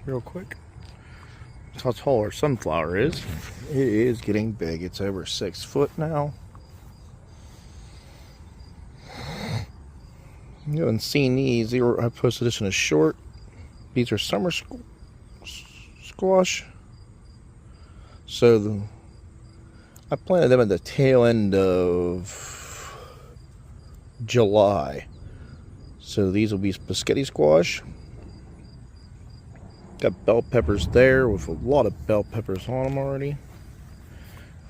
real quick. That's how tall our sunflower is. It is getting big. It's over 6 foot now. You haven't seen these. I posted this in a short. These are summer squash. So I planted them at the tail end of July. So these will be spaghetti squash. Got bell peppers there with a lot of bell peppers on them already.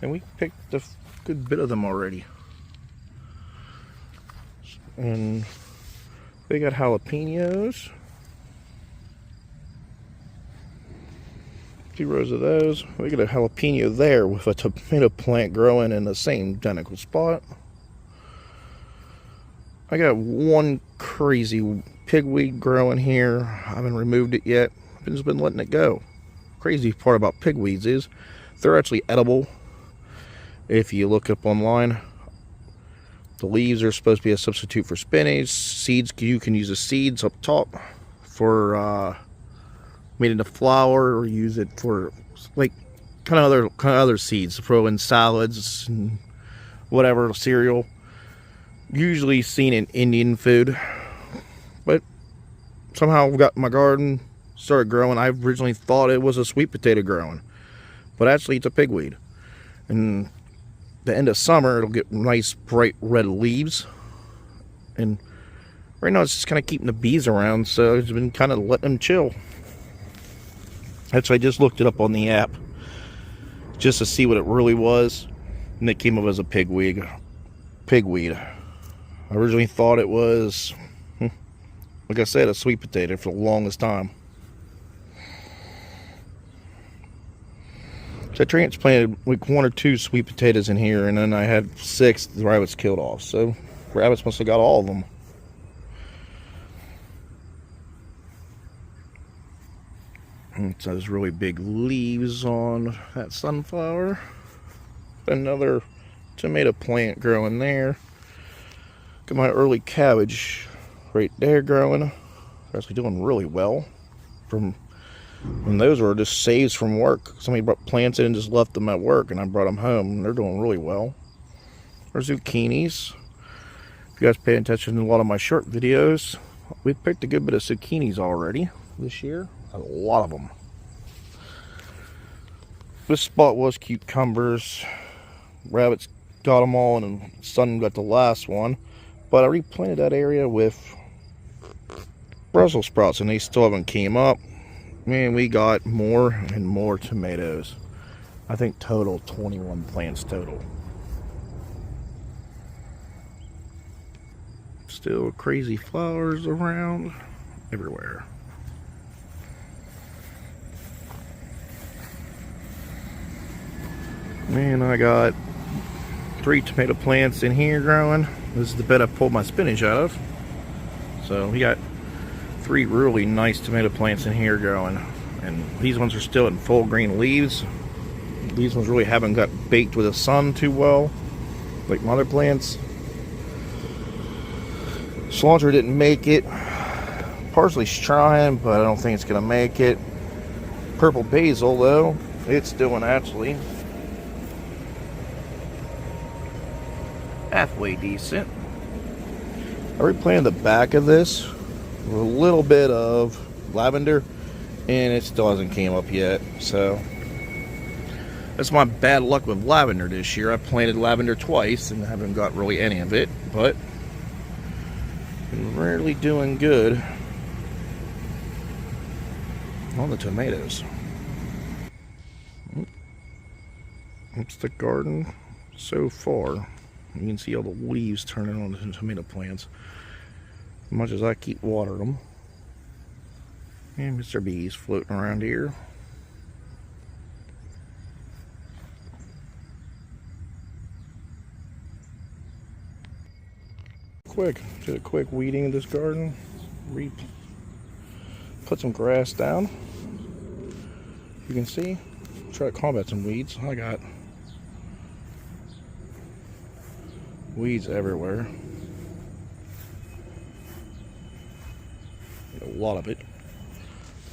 And we picked a good bit of them already. And we got jalapenos. 2 rows of those. We got a jalapeno there with a tomato plant growing in the same identical spot. I got one crazy pigweed growing here. I haven't removed it yet. I've just been letting it go. Crazy part about pigweeds is they're actually edible. If you look up online, the leaves are supposed to be a substitute for spinach. Seeds, you can use the seeds up top for made into flour, or use it for like kind of other seeds to throw in salads and whatever, cereal. Usually seen in Indian food, but somehow got in my garden, started growing. I originally thought it was a sweet potato growing, but actually it's a pigweed. And the end of summer it'll get nice bright red leaves, and right now it's just kind of keeping the bees around, so it's been kind of letting them chill. Actually, I just looked it up on the app just to see what it really was, and it came up as a pigweed. I originally thought it was, like I said, a sweet potato for the longest time. So I transplanted like 1 or 2 sweet potatoes in here, and then I had 6 the rabbits killed off. So rabbits must have got all of them. And so there's really big leaves on that sunflower. Another tomato plant growing there. Got my early cabbage right there growing. They're actually doing really well. And those were just saves from work. Somebody brought plants in and just left them at work, and I brought them home, and they're doing really well. There's zucchinis. If you guys pay attention to a lot of my short videos, we've picked a good bit of zucchinis already this year. A lot of them. This spot was cucumbers. Rabbits got them all, and the son got the last one. But I replanted that area with Brussels sprouts, and they still haven't came up. Man, we got more and more tomatoes. I think total 21 plants total. Still crazy flowers around everywhere. Man, I got 3 tomato plants in here growing. This is the bed I pulled my spinach out of. So we got 3 really nice tomato plants in here growing. And these ones are still in full green leaves. These ones really haven't got baked with the sun too well, like my other plants. Cilantro didn't make it. Parsley's trying, but I don't think it's gonna make it. Purple basil, though, it's doing actually halfway decent. I replanted the back of this with a little bit of lavender, and it still hasn't came up yet. So that's my bad luck with lavender this year. I planted lavender twice and haven't got really any of it, but I'm rarely doing good on the tomatoes. It's the garden so far. You can see all the leaves turning on the tomato plants. As much as I keep watering them. And Mr. B's floating around here. Did a quick weeding of this garden. Put some grass down. You can see. Try to combat some weeds. I got weeds everywhere. A lot of it.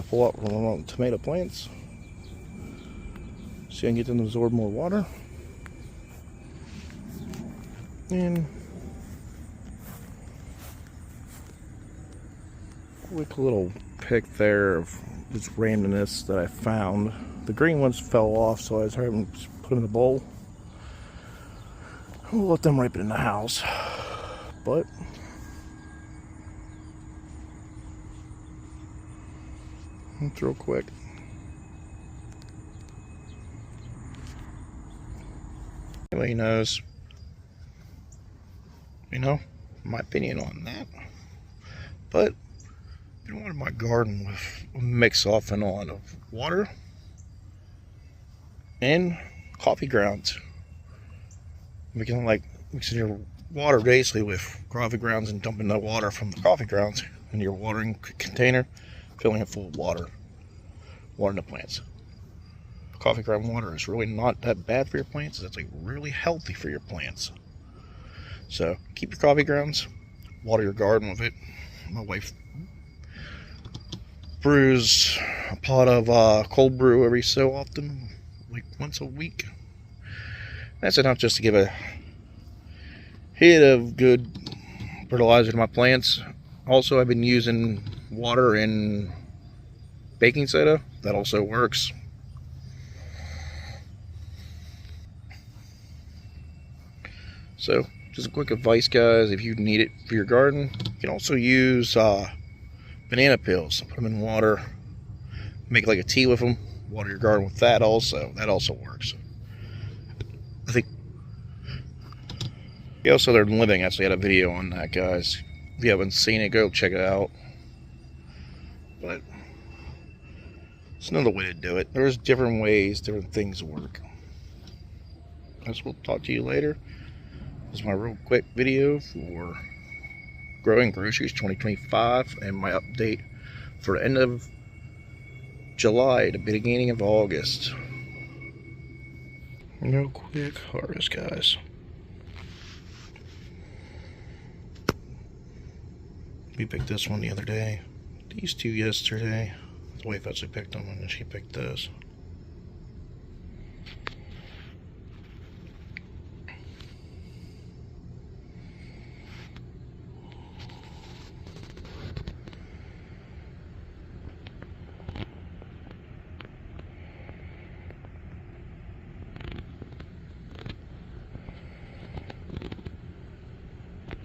couple out from the tomato plants. See if I can get them to absorb more water. And quick little pick there of this randomness that I found. The green ones fell off, so I was having to put them in the bowl. We'll let them ripen in the house. But it's real quick. Anybody knows, my opinion on that. But I wanted my garden with a mix off and on of water and coffee grounds. We can like mixing your water basically with coffee grounds and dumping the water from the coffee grounds into your watering container, filling it full of water, watering the plants. Coffee ground water is really not that bad for your plants. It's like really healthy for your plants. So keep your coffee grounds, water your garden with it. My wife brews a pot of cold brew every so often, like once a week. That's enough just to give a hit of good fertilizer to my plants. Also, I've been using water and baking soda. That also works. So, just a quick advice, guys, if you need it for your garden, you can also use banana peels. Put them in water, make like a tea with them, water your garden with that also. That also works. I think the Southern Living actually had a video on that, guys. If you haven't seen it, go check it out. But it's another way to do it. There's different ways, different things work. Guys, we'll talk to you later. This is my real quick video for growing groceries 2025 and my update for end of July to beginning of August. No quick harvest, guys. We picked this one the other day. These two yesterday. The wife actually picked them and then she picked this.